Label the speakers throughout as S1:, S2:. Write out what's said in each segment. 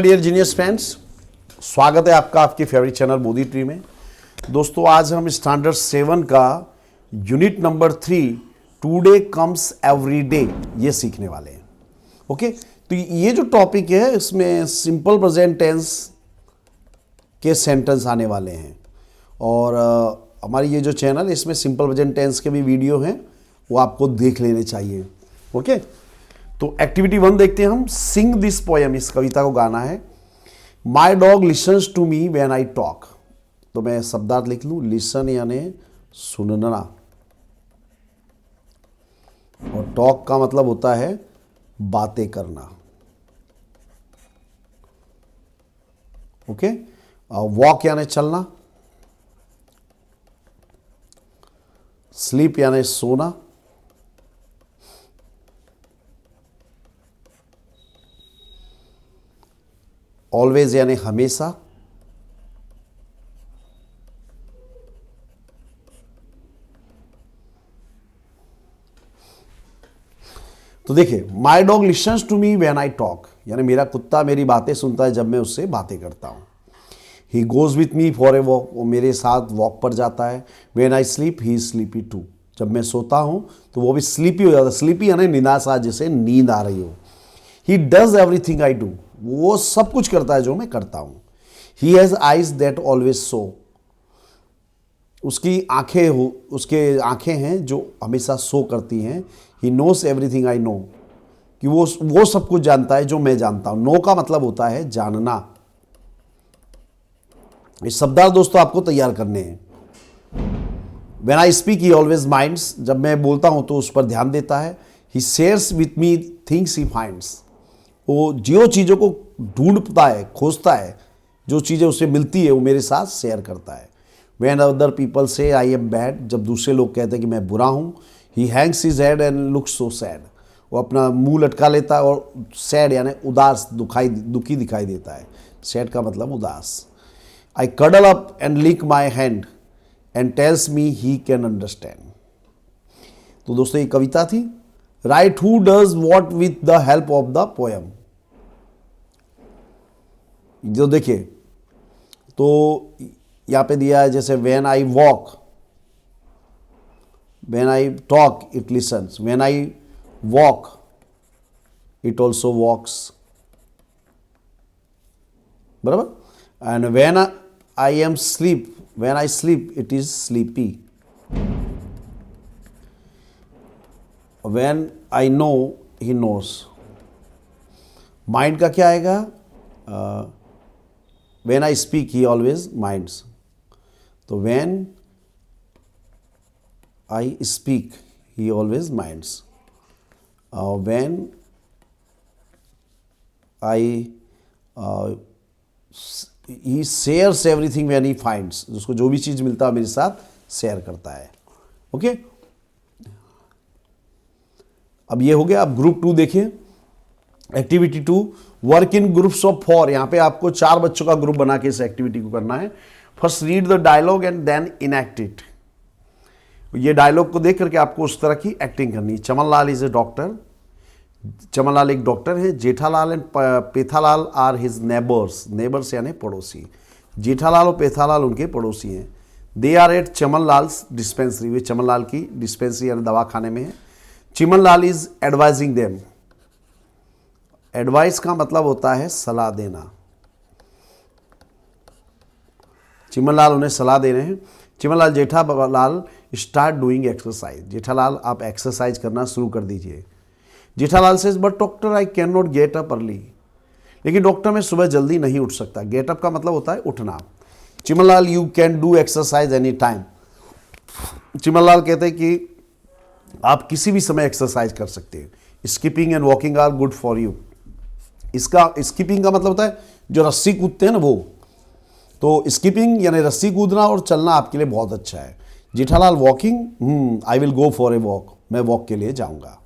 S1: Dear genius friends, स्वागत है आपका आपके फेवरेट चैनल बोधी ट्री में। दोस्तों, आज हम स्टैंडर्ड 7 का unit number 3 today comes every day ये सीखने वाले हैं। ओके, तो ये जो टॉपिक है इसमें सिंपल प्रेजेंट टेंस के सेंटेंस आने वाले हैं और हमारी ये जो चैनल है इसमें सिंपल प्रेजेंट टेंस के भी वीडियो हैं, वो आपको देख लेने चाहिए। ओके, तो एक्टिविटी 1 देखते हैं हम। सिंग दिस पोएम, इस कविता को गाना है। My dog listens to me when I talk. तो मैं शब्दार्थ लिख लूँ, लिसन यानी सुनना और टॉक का मतलब होता है बातें करना। ओके, वॉक यानी चलना, स्लीप यानी सोना, ऑलवेज यानी हमेशा, तो देखिए, my dog listens to me when I talk यानी मेरा कुत्ता मेरी बातें सुनता है जब मैं उससे बातें करता हूँ। He goes with me for a walk, वो मेरे साथ वॉक पर जाता है। When I sleep he is sleepy too, जब मैं सोता हूँ तो वो भी स्लीपी हो जाता है। स्लीपी यानी निनासा, जैसे नींद आ रही हो। He does everything I do, वो सब कुछ करता है जो मैं करता हूँ। He has eyes that always so, उसके आंखें हैं जो हमेशा सो करती हैं। He knows everything I know, कि वो सब कुछ जानता है जो मैं जानता हूँ। नो का मतलब होता है जानना। ये शब्दार्थ दोस्तों आपको तैयार करने हैं। When I speak he always minds, जब मैं बोलता हूँ तो उस पर ध्यान देता है। He shares with me things he finds, वो जो चीज़ों को ढूंढता है, खोजता है, जो चीज़ें उसे मिलती है वो मेरे साथ शेयर करता है। व्हेन अदर पीपल से आई एम बैड, जब दूसरे लोग कहते हैं कि मैं बुरा हूँ। ही Hanks his head and looks so sad, वो अपना मुंह लटका लेता है और सैड यानी उदास, दुखी दिखाई देता है। सैड का मतलब उदास। I cuddle up and lick my hand and tells me he can understand. तो दोस्तों ये कविता थी। Right who does what with the help of the poem. जो देखिए, तो यहाँ पे दिया है जैसे when I walk, when I talk it listens, when I walk it also walks, बराबर। And when I am sleep, when I sleep it is sleepy. When I know he knows. Mind का क्या आएगा? When I speak he always minds, तो when I speak he always minds. When I he shares everything when he finds, उसको जो भी चीज़ मिलता है मेरे साथ शेयर करता है। ओके, अब ये हो गया। अब ग्रुप 2 देखिए, activity 2, work in groups of 4। यहाँ पे आपको 4 बच्चों का ग्रुप बना के इस एक्टिविटी को करना है। First read the dialogue and then enact it. ये डायलॉग को देख करके आपको उस तरह की एक्टिंग करनी है। Chamanlal is a doctor, Chamanlal एक डॉक्टर है। Jethalal and Pethalal are his neighbours, neighbours यानी पड़ोसी। जेठालाल और पेथालाल उनके पड़ोसी हैं। They are at Chamanlal's dispensary, वे चमनलाल की डिस्पेंसरी यानी दवाखाने में है। Chimanlal is advising them, advice का मतलब होता है सलाह देना। चिमनलाल उन्हें सलाह दे रहे हैं। Chimanlal Jethalal start doing exercise, Jethalal आप एक्सरसाइज करना शुरू कर दीजिए। Jethalal says but doctor I can not get up early, लेकिन डॉक्टर मैं सुबह जल्दी नहीं उठ सकता। गेट अप का मतलब होता है उठना। Chimanlal you can do exercise any time, Chimanlal कहते हैं कि आप किसी भी समय एक्सरसाइज कर सकते हैं। Skipping and walking are good for you, इसका स्किपिंग का मतलब होता है जो रस्सी कूदते हैं ना वो, तो स्किपिंग यानी रस्सी कूदना और चलना आपके लिए बहुत अच्छा है। Jethalal walking, I will go for a walk, मैं वॉक के लिए जाऊंगा।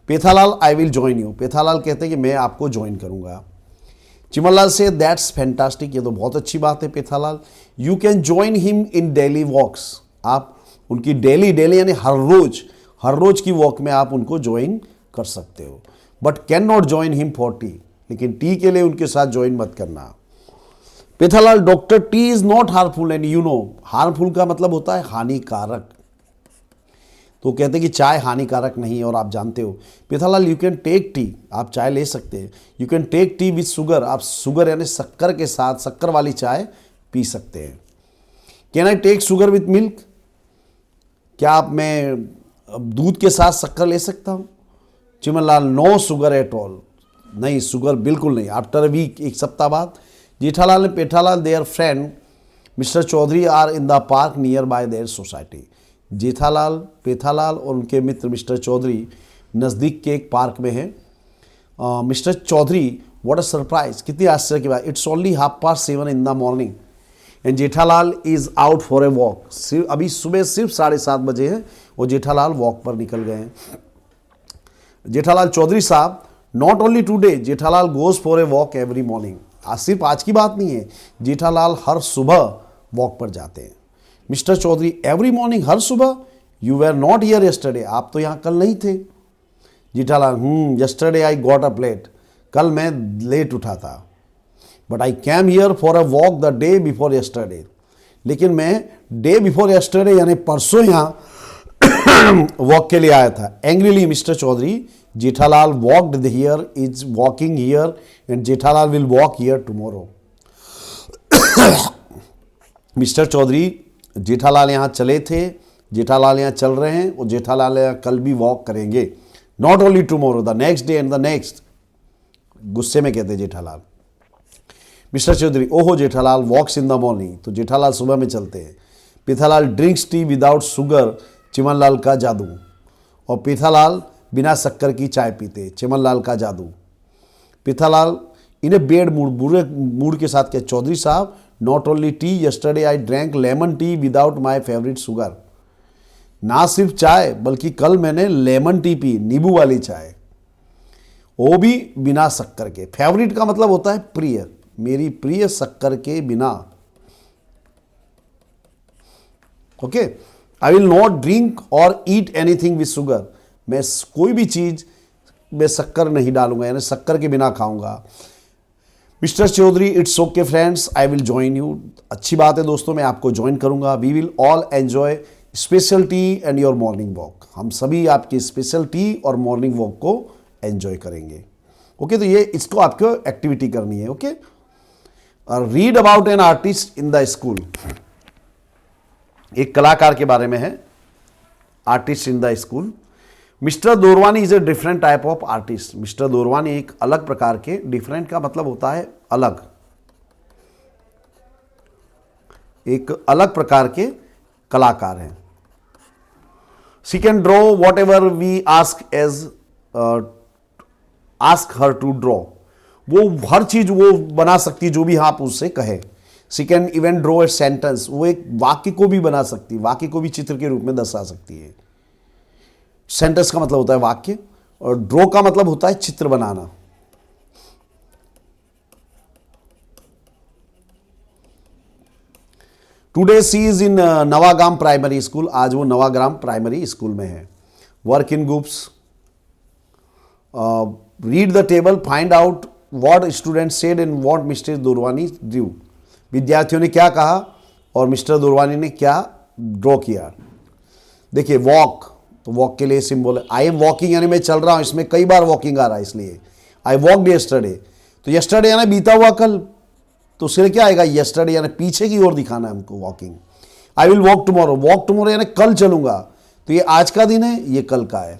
S1: पेथालाल आई विल ज्वाइन यू, पेथालाल कहते हैं कि मैं आपको ज्वाइन करूंगा। चिमनलाल से दैट्स फैंटास्टिक, ये तो बहुत अच्छी बात है Pethalal. You can join him in daily walks, आप उनकी डेली यानी हर रोज की वॉक में आप उनको ज्वाइन कर सकते हो। But can not join him 40, लेकिन टी के लिए उनके साथ ज्वाइन मत करना। Pethalal, doctor, tea is not harmful and you know. Harmful का मतलब होता है हानिकारक, तो कहते हैं कि चाय हानिकारक नहीं है और आप जानते हो। Pethalal, you can take tea, आप चाय ले सकते हैं। You can take tea with sugar, आप शुगर यानी शक्कर के साथ शक्कर वाली चाय पी सकते हैं। Can I take sugar with milk, क्या मैं दूध के साथ शक्कर ले सकता हूँ? Chimanlal, no sugar at all, नहीं शुगर बिल्कुल नहीं। आफ्टर अ वीक, एक सप्ताह बाद, Jethalal and Pethalal their friend mister Chaudhary are in the park nearby their society. Jethalal, Pethalal और उनके मित्र मिस्टर चौधरी नज़दीक के एक पार्क में हैं। Mister Chaudhary, what a surprise, कितनी आश्चर्य की बात, it's only 7:30 in the morning and Jethalal is out for a walk. अभी सुबह सिर्फ 7:30 बजे है और जेठालाल वॉक पर निकल गए हैं। जेठालाल, चौधरी साहब, not only today, Jethalal goes for a walk every morning. सिर्फ आज की बात नहीं है, जेठालाल हर सुबह वॉक पर जाते हैं। मिस्टर चौधरी, एवरी मॉर्निंग, हर सुबह? You were not here yesterday, आप तो यहाँ कल नहीं थे। Jethalal, yesterday I got a plate, कल मैं लेट उठा था। But I came here for a walk the day before yesterday, लेकिन मैं डे बिफोर यस्टरडे यानी परसों यहाँ वॉक के लिए आया था। Angrily mister Chaudhary, Jethalal walked here, is walking here and Jethalal will walk here tomorrow. Mister Chaudhary, Jethalal यहाँ चले थे, जेठालाल यहाँ चल रहे हैं और जेठालाल यहाँ कल भी वॉक करेंगे। Not only tomorrow, the next day and the next. गुस्से में कहते जेठालाल। मिस्टर चौधरी, ओहो Jethalal walks in the morning, तो जेठालाल सुबह में चलते हैं। Pethalal, drinks tea without sugar, Chimanlal का जादू। और पेथालाल बिना शक्कर की चाय पीते, चिमनलाल का जादू। पेथालाल, इन ए बेड मूड, बुरे मूड के साथ क्या, चौधरी साहब, not only T, yesterday I drank lemon tea without my favourite sugar. ना सिर्फ चाय बल्कि कल मैंने लेमन टी पी, नींबू वाली चाय, वो भी बिना शक्कर के। फेवरेट का मतलब होता है प्रिय, मेरी प्रिय शक्कर के बिना। Okay, I will not drink और ईट एनीथिंग विथ शुगर, मैं कोई भी चीज में शक्कर नहीं डालूंगा, यानी शक्कर के बिना खाऊंगा। Mister Chaudhary, it's okay friends, I will join you, अच्छी बात है दोस्तों, मैं आपको ज्वाइन करूंगा। We will all enjoy special tea and your morning walk, हम सभी आपकी स्पेशल टी और मॉर्निंग वॉक को एंजॉय करेंगे। ओके, तो ये इसको आपको एक्टिविटी करनी है। Okay, read about an artist in the school, एक कलाकार के बारे में है, artist in the school. Mister दोरवानी is a different type of artist, mister Dorwani एक अलग प्रकार के, डिफरेंट का मतलब होता है अलग, एक अलग प्रकार के कलाकार हैं। She can draw whatever we ask her to draw, वो हर चीज वो बना सकती जो भी आप उससे कहे। She can even draw a sentence, वो एक वाक्य को भी बना सकती, वाक्य को भी चित्र के रूप में दर्शा सकती है। सेंटेंस का मतलब होता है वाक्य और ड्रॉ का मतलब होता है चित्र बनाना। Today she is in Navagam primary school, आज वो नवाग्राम प्राइमरी स्कूल में है। Work in groups, read the table, find out what student said and what mister Dorwani drew, विद्यार्थियों ने क्या कहा और मिस्टर दोरवानी ने क्या ड्रॉ किया। देखिए वॉक, तो वॉक के लिए सिंबल है, आई एम वॉकिंग यानी मैं चल रहा हूं, इसमें कई बार वॉकिंग आ रहा है इसलिए। आई वॉकड यस्टरडे, तो यस्टरडे यानी बीता हुआ कल, तो सिर क्या आएगा, यस्टरडे यानी पीछे की ओर दिखाना है हमको walking. I will walk tomorrow, walk tomorrow यानी कल चलूंगा, तो ये आज का दिन है, ये कल का है।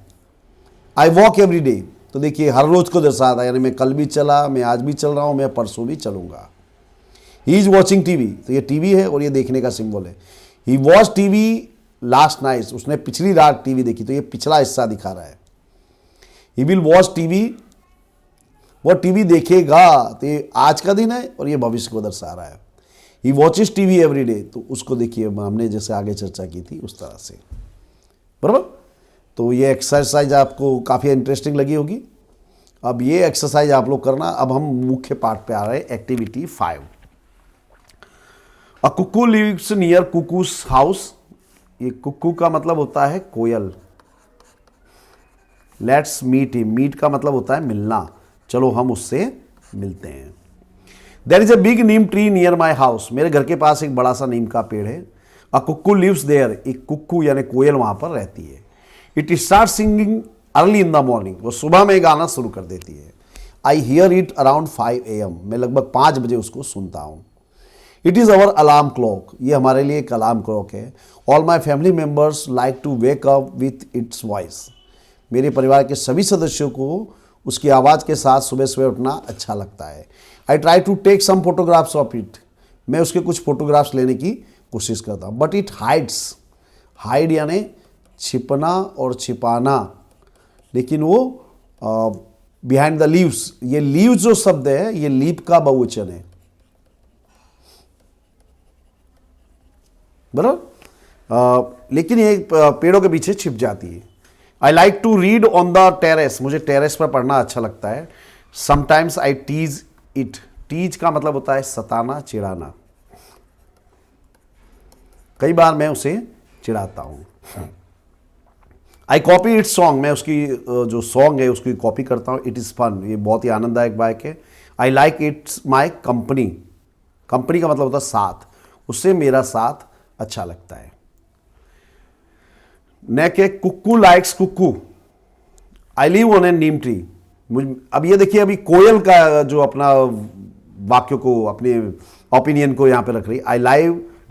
S1: आई वॉक एवरी डे, तो देखिए हर रोज को दर्शाता है, यानी मैं कल भी चला, मैं आज भी चल रहा हूं, मैं परसों भी चलूंगा। ही इज वॉचिंग टीवी, तो ये टीवी है और ये देखने का सिंबल है। ही वॉच टीवी लास्ट नाइट, उसने पिछली रात टीवी देखी, तो ये पिछला हिस्सा दिखा रहा है। ही विल वॉच टीवी, वो टीवी देखेगा, तो ये आज का दिन है और ये भविष्य को दर्शा रहा है। ही वॉचेस टीवी एवरी डे, तो उसको देखिए हमने जैसे आगे चर्चा की थी उस तरह से, बराबर। तो ये एक्सरसाइज आपको काफ़ी इंटरेस्टिंग लगी होगी। अब ये एक्सरसाइज आप लोग करना। अब हम मुख्य पार्ट पे आ रहे हैं, एक्टिविटी 5। अ कुकू लिव्स नियर कुकूस हाउस, ये कुकू का मतलब होता है कोयल। लेट्स मीट हिम, मीट का मतलब होता है मिलना, चलो हम उससे मिलते हैं। There is a big neem tree near my house, मेरे घर के पास एक बड़ा सा नीम का पेड़ है। अ कुक्कू लिव्स देयर, एक कुक्कू यानी कोयल वहां पर रहती है। It start singing early in the morning, वो सुबह में गाना शुरू कर देती है। I hear it around 5 AM, मैं लगभग 5 बजे उसको सुनता हूँ। It is our alarm clock, ये हमारे लिए एक अलार्म क्लॉक है। All my family members like to wake up with its voice, मेरे परिवार के सभी सदस्यों को उसकी आवाज़ के साथ सुबह सुबह उठना अच्छा लगता है। I try to take some photographs of it, मैं उसके कुछ फोटोग्राफ्स लेने की कोशिश करता हूँ। बट इट हाइड्स, हाइड यानी छिपना और छिपाना, लेकिन वो बिहाइंड द लीव्स, ये लीव्स जो शब्द है ये लीप का बहुवचन है, बराबर। लेकिन ये पेड़ों के पीछे छिप जाती है। I like to read on the terrace, मुझे टेरेस पर पढ़ना अच्छा लगता है। Sometimes I tease it, tease का मतलब होता है सताना, चिढ़ाना। कई बार मैं उसे चिढ़ाता हूं। आई कॉपी इट्स सॉन्ग, मैं उसकी जो सॉन्ग है उसकी कॉपी करता हूँ। इट इज़ फन, ये बहुत ही आनंददायक बाइक है। I like it's my company, company का मतलब होता है साथ, उससे मेरा साथ अच्छा लगता है। नेके Kukku likes Kukku, I live on a neem tree. अब ये देखिए, अभी कोयल का जो अपना वाक्य को, अपने ओपिनियन को यहाँ पे रख रही। आई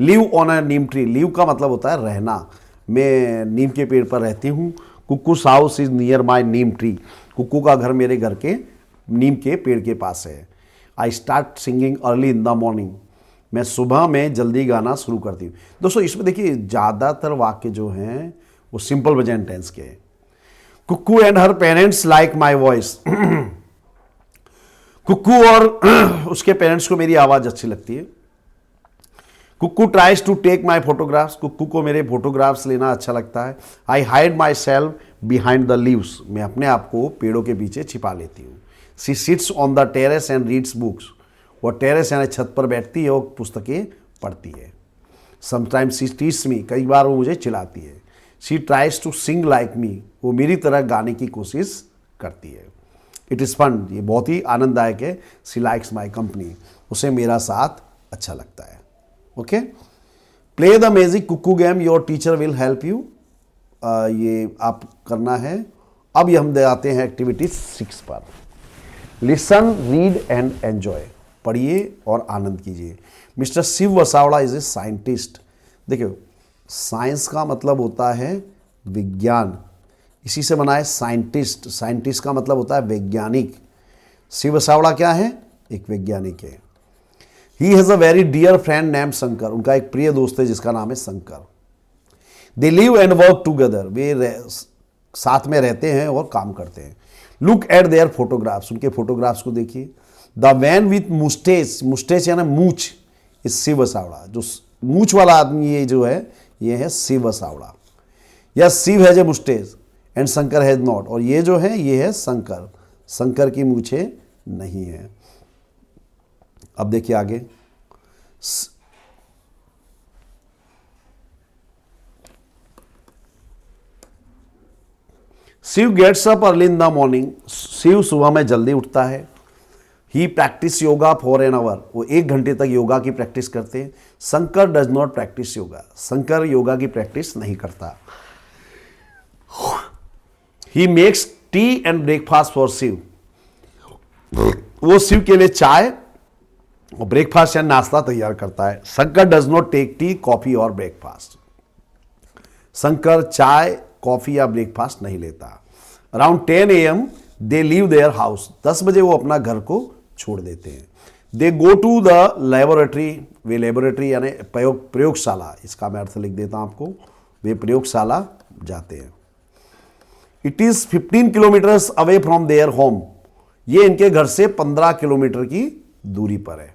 S1: live on a neem tree, live का मतलब होता है रहना, मैं नीम के पेड़ पर रहती हूँ। Kukku's house is near my neem tree, Kukku का घर मेरे घर के नीम के पेड़ के पास है। I start singing early in the morning, मैं सुबह में जल्दी गाना शुरू करती हूँ। दोस्तों इसमें देखिए ज़्यादातर वाक्य जो हैं वो सिंपल प्रेजेंट टेंस के हैं। Kukku and her parents like my voice, Kukku और उसके पेरेंट्स को मेरी आवाज़ अच्छी लगती है। Kukku tries to take my photographs, Kukku को मेरे फोटोग्राफ्स लेना अच्छा लगता है। I hide myself behind the leaves, मैं अपने आप को पेड़ों के पीछे छिपा लेती हूँ। She sits on the terrace and reads books, वो टेरेस यानी छत पर बैठती है और पुस्तकें पढ़ती है। समटाइम्स सी टीस मी, कई बार वो मुझे चिढ़ाती है। She tries to sing like me, वो मेरी तरह गाने की कोशिश करती है। इट इज़ फन, ये बहुत ही आनंददायक है। सी लाइक्स माई कंपनी, उसे मेरा साथ अच्छा लगता है। Okay, play the magic cuckoo game, your teacher will help you, ये आप करना है। अब ये हम आते हैं एक्टिविटी 6 पर। लिसन, रीड एंड एंजॉय, पढ़िए और आनंद कीजिए। Mister Shiv Vasavada is a scientist. देखिए साइंस का मतलब होता है विज्ञान, इसी से बना है साइंटिस्ट, साइंटिस्ट का मतलब होता है वैज्ञानिक। शिव वसावड़ा क्या है? एक वैज्ञानिक है। He has a very dear friend name Shankar, उनका एक प्रिय दोस्त है जिसका नाम है Shankar. They live and work together, वे साथ में रहते हैं और काम करते हैं। लुक एट देयर फोटोग्राफ्स, उनके फोटोग्राफ्स को देखिए। The man with moustache, moustache यानी मूछ, इस शिव वसावड़ा, जो मूछ वाला आदमी ये जो है ये है Shiv Vasavada. Yes, Shiv has a moustache and Shankar has not, और ये जो है ये है शंकर, शंकर की मूछें नहीं है। अब देखिए आगे, Shiv gets up early in the morning, Shiv सुबह में जल्दी उठता है। He practice yoga for an hour, वो 1 घंटे तक योगा की प्रैक्टिस करते हैं। Shankar does not practice yoga, Shankar yoga की प्रैक्टिस नहीं करता। He makes tea and breakfast for Shiv, वो शिव के लिए चाय और ब्रेकफास्ट या नाश्ता तैयार करता है। Shankar does not take tea, coffee और ब्रेकफास्ट, शंकर चाय, कॉफी या ब्रेकफास्ट नहीं लेता। Around 10 AM they leave their house, 10 बजे वो अपना घर को छोड़ देते हैं। They go to the laboratory, वे लेबोरेटरी यानी प्रयोगशाला, इसका मैं अर्थ लिख देता हूं आपको, वे प्रयोगशाला जाते हैं। It is 15 kilometres away from their home, ये इनके घर से 15 किलोमीटर की दूरी पर है।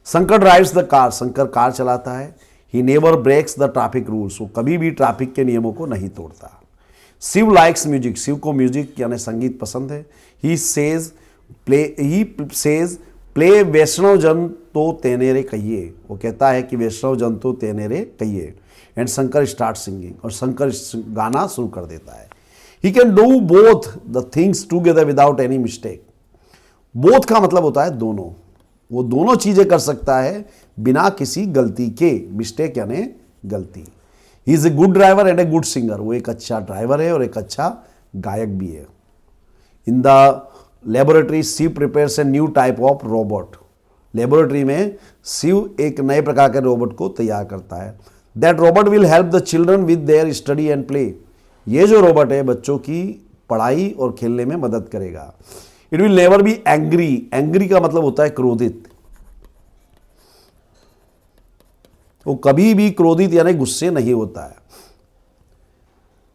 S1: Shankar drives the car, Shankar car चलाता है। He never breaks the traffic rules, वो कभी भी ट्रैफिक के नियमों को नहीं तोड़ता। शिव लाइक्स म्यूजिक, शिव को म्यूजिक यानी संगीत पसंद है। ही सेज प्ले वैष्णव जन तो तेनेरे कहिए, वो कहता है कि वैष्णव जन तो तेनेरे कहिए। एंड शंकर स्टार्ट सिंगिंग, और शंकर गाना शुरू कर देता है। He can do both the things together without any mistake, both का मतलब होता है दोनों, वो दोनों चीजें कर सकता है बिना किसी गलती के, मिस्टेक यानी गलती। ही is a good driver and a good singer, वो एक अच्छा ड्राइवर है और एक अच्छा गायक भी है। In the laboratory Shiv prepares a new type of robot, laboratory में शिव एक नए प्रकार के रोबोट को तैयार करता है। That robot will help the children with their study and play, ये जो रोबोट है बच्चों की पढ़ाई और खेलने में मदद करेगा। It will never be angry, angry का मतलब होता है क्रोधित, वो कभी भी क्रोधित यानी गुस्से नहीं होता है।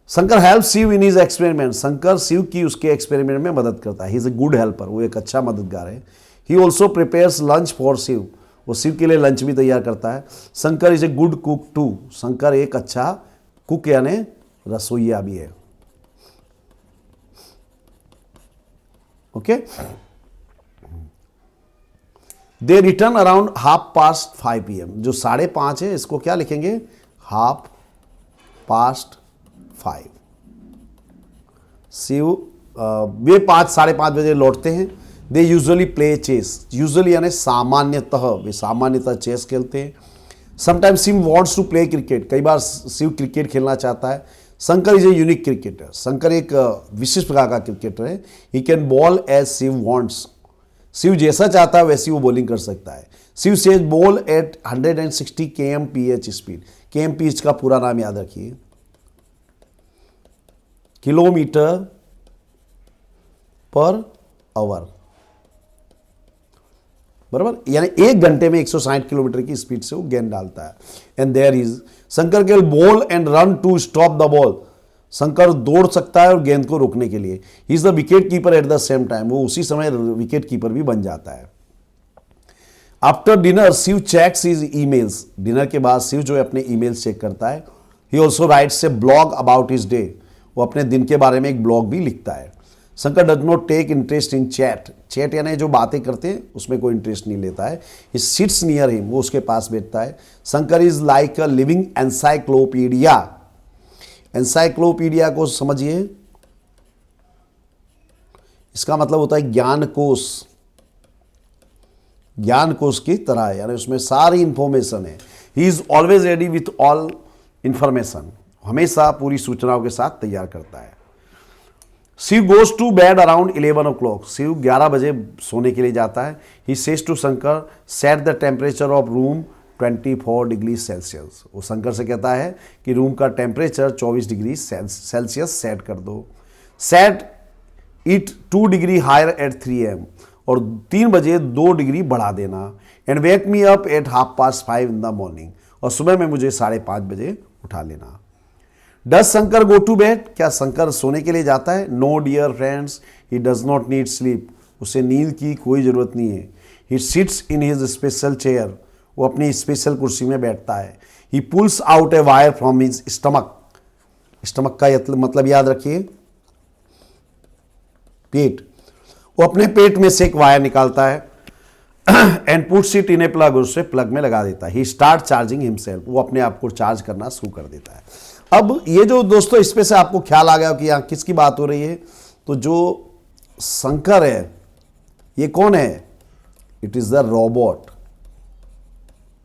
S1: Shankar help Shiv in his experiment, Shankar Shiv की उसके एक्सपेरिमेंट में मदद करता है। He is a good helper, वो एक अच्छा मददगार है। He also prepares lunch for Shiv, वो शिव के लिए लंच भी तैयार करता है। Shankar is a good cook too, Shankar एक अच्छा कुक यानी रसोइया भी है। Okay, they return around 5:30 PM, जो 5:30 है इसको क्या लिखेंगे 5:30। शिव वे 5-5:30 बजे लौटते हैं। They usually play chess, usually यानी सामान्यतः, वे सामान्यतः चेस खेलते हैं। Sometimes Shiv wants to play cricket, कई बार शिव क्रिकेट खेलना चाहता है। Shankar is a unique cricketer, Shankar एक विशिष्ट प्रकार का क्रिकेटर है। He can bowl as Shiv wants, Shiv जैसा चाहता है वैसी वो बॉलिंग कर सकता है। Shiv says bowl at 160 kmph speed, kmph का पूरा नाम याद रखिए, किलोमीटर पर आवर, बराबर, यानी 1 घंटे में 160 किलोमीटर की स्पीड से वो गेंद डालता है। And there is Shankar can ball and run to stop the ball, Shankar दौड़ सकता है और गेंद को रोकने के लिए। He is the wicket keeper at the same time, वो उसी समय विकेट कीपर भी बन जाता है। After dinner Shiv checks his emails, dinner के बाद शिव जो है अपने ईमेल्स चेक करता है। He also writes a blog about his day, वो अपने दिन के बारे में एक ब्लॉग भी लिखता है। Shankar does not take interest in chat, chat यानी जो बातें करते हैं उसमें कोई इंटरेस्ट नहीं लेता है। ही सिट्स नियर हिम, वो उसके पास बैठता है। Shankar is like a living encyclopedia, encyclopedia को समझिए, इसका मतलब होता है ज्ञान कोश, ज्ञान कोश की तरह है, यानी उसमें सारी इंफॉर्मेशन है। He is always ready with all information, हमेशा पूरी सूचनाओं के साथ तैयार करता है। Shiv goes to bed around 11 o'clock, Shiv 11 बजे सोने के लिए जाता है। He says to Shankar set the temperature of room 24 degree Celsius, वो शंकर से कहता है कि रूम का टेम्परेचर 24 डिग्री सेल्सियस सेट कर दो। Set it 2 degree higher at 3 AM, और 3 बजे 2 डिग्री बढ़ा देना। And wake me up at 5:30 in the morning, और सुबह में मुझे 5:30 बजे उठा लेना। Does Shankar go to bed, क्या शंकर सोने के लिए जाता है? No dear friends, he does not need sleep, उसे नींद की कोई ज़रूरत नहीं है। He sits in his special chair, वो अपनी स्पेशल कुर्सी में बैठता है। ही pools out a wire from his stomach, stomach का मतलब याद रखिए पेट, वो अपने पेट में से एक वायर निकालता है। And puts it in A plug, उससे प्लग में लगा देता है। ही स्टार्ट चार्जिंग हिमसेल्फ, वो अपने आप को चार्ज करना शुरू कर देता है। अब ये जो दोस्तों इसमें से आपको ख्याल आ गया कि यहाँ किसकी बात हो रही है, तो जो शंकर है ये कौन है? इट इज द रोबोट,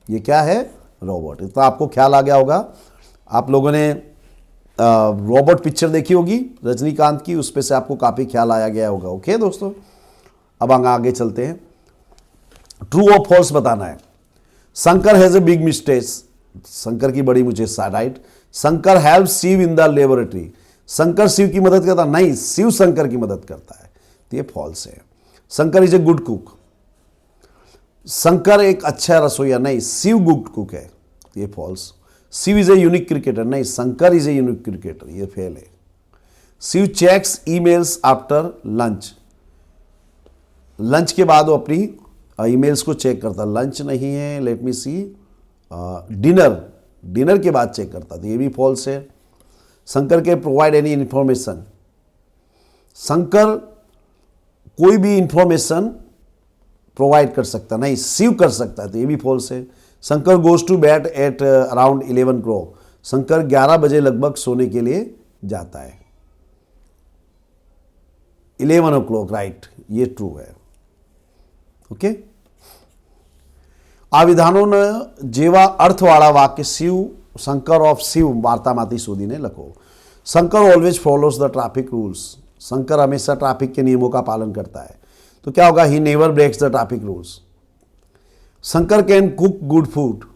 S1: ये क्या है? रोबोट। इतना आपको ख्याल आ गया होगा। आप लोगों ने रोबोट पिक्चर देखी होगी रजनीकांत की, उस पे से आपको काफ़ी ख्याल आया गया होगा। ओके दोस्तों, अब हम आगे चलते हैं। ट्रू और फॉल्स बताना है। Shankar has a big mistake, Shankar की बड़ी मुझे right. Shankar help Shiv in the laboratory, Shankar Shiv की मदद करता नहीं, शिव शंकर की मदद करता है, तो ये फॉल्स है। Shankar is a good cook, Shankar एक अच्छा रसोईया नहीं, शिव गुड कुक है, ये false. Shiv is a unique cricketer नहीं, Shankar is a unique cricketer, ये फेल है। Shiv checks emails after lunch, lunch के बाद वो अपनी ईमेल्स को चेक करता, लंच नहीं है, लेट मी सी, डिनर, डिनर के बाद चेक करता, तो ये भी फॉल्स है। शंकर के प्रोवाइड एनी इंफॉर्मेशन, शंकर कोई भी इंफॉर्मेशन प्रोवाइड कर सकता नहीं, शिव कर सकता है, तो ये भी फॉल्स है। Shankar goes to bed at around 11 o'clock, Shankar 11 बजे लगभग सोने के लिए जाता है। 11 o'clock राइट, ये ट्रू है। ઓકે, આ વિધાનોને જેવા અર્થવાળા વાક્ય શિવ શંકર ઓફ શિવ વાર્તામાંથી શોધીને લખો. Shankar always follows the traffic rules. Shankar हमेशा ट्रैफिक के नियमों का पालन करता है. तो क्या होगा? He never breaks the traffic rules. Shankar can cook good food.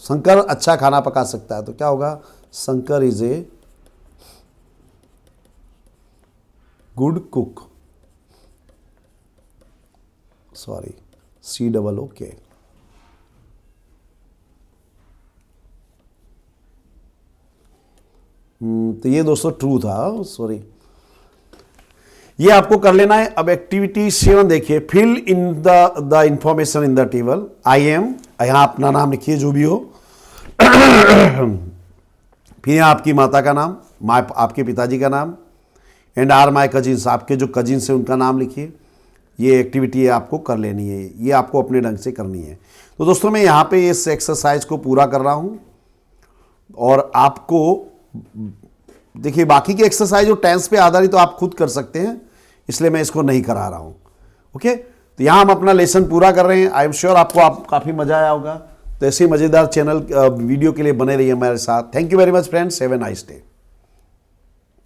S1: Shankar अच्छा खाना पका सकता है. तो क्या होगा? Shankar is a good cook. Sorry, COOK. तो ये दोस्तों ट्रू था. सॉरी, ये आपको कर लेना है. अब एक्टिविटी 7 देखिए. Fill in the information in the table. I am, यहां अपना नाम लिखिए जो भी हो. फिर यहाँ आपकी माता का नाम, आपके पिताजी का नाम, एंड आर माई कजिन्स, आपके जो कजिन्स हैं उनका नाम लिखिए. ये एक्टिविटी आपको कर लेनी है. ये आपको अपने ढंग से करनी है. तो दोस्तों मैं यहाँ पे इस एक्सरसाइज को पूरा कर रहा हूँ. और आपको देखिए बाकी की एक्सरसाइज जो टेंस पे आधारित तो आप खुद कर सकते हैं, इसलिए मैं इसको नहीं करा रहा हूँ. ओके, तो यहाँ हम अपना लेसन पूरा कर रहे हैं. आई एम श्योर आपको काफ़ी मजा आया होगा. तो ऐसे ही मज़ेदार चैनल वीडियो के लिए बने रहिए हमारे साथ. Thank you very much friends. Have a nice day.